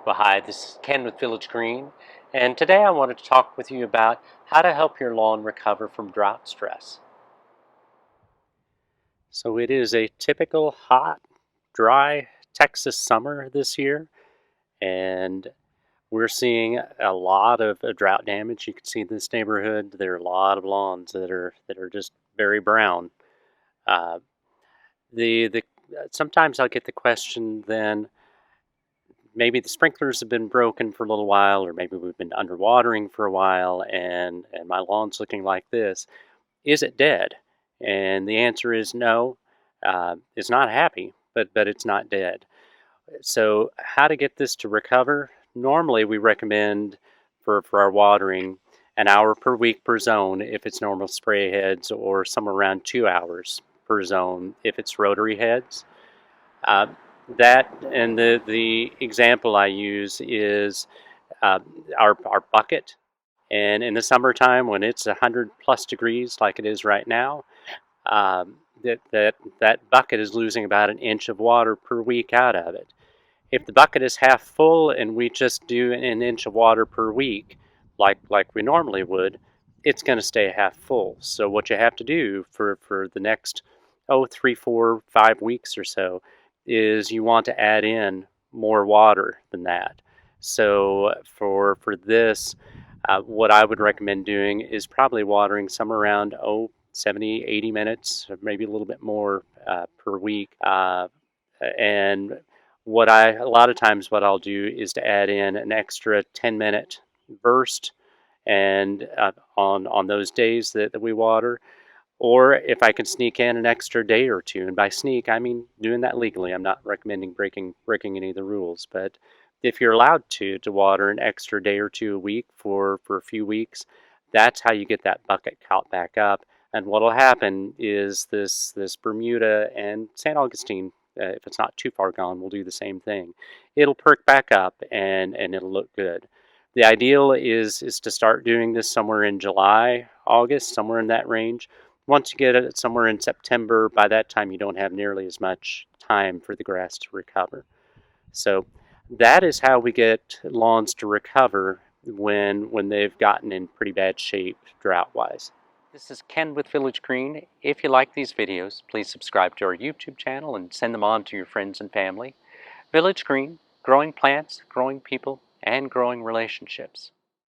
Well, hi, this is Ken with Village Green, and today I wanted to talk with you about how to help your lawn recover from drought stress. So it is a typical hot, dry Texas summer this year, and we're seeing a lot of drought damage. You can see in this neighborhood there are a lot of lawns that are just very brown. Uh, the Sometimes I'll get the question then, maybe the sprinklers have been broken for a little while, or maybe we've been underwatering for a while, and my lawn's looking like this. Is it dead? And the answer is no. It's not happy, but it's not dead. So how to get this to recover? Normally we recommend for our watering an hour per week per zone if it's normal spray heads, or somewhere around 2 hours per zone if it's rotary heads. Uh, that and the example I use is uh, our bucket. And in the summertime, when it's 100+ degrees like it is right now, that bucket is losing about an inch of water per week out of it. If the bucket is half full and we just do an inch of water per week, like we normally would, it's going to stay half full. So what you have to do for the next 3, 4, 5 weeks or so is you want to add in more water than that. So for this, what I would recommend doing is probably watering somewhere around 70, 80 minutes, or maybe a little bit more per week. And a lot of times what I'll do is to add in an extra 10-minute burst, and on those days that we water, or if I can sneak in an extra day or two. And by sneak, I mean doing that legally. I'm not recommending breaking any of the rules, but if you're allowed to water an extra day or two a week for a few weeks, that's how you get that bucket count back up. And what'll happen is this Bermuda and St. Augustine, if it's not too far gone, will do the same thing. It'll perk back up and it'll look good. The ideal is to start doing this somewhere in July, August, somewhere in that range. Once you get it somewhere in September, by that time you don't have nearly as much time for the grass to recover. So that is how we get lawns to recover when they've gotten in pretty bad shape drought-wise. This is Ken with Village Green. If you like these videos, please subscribe to our YouTube channel and send them on to your friends and family. Village Green, growing plants, growing people, and growing relationships.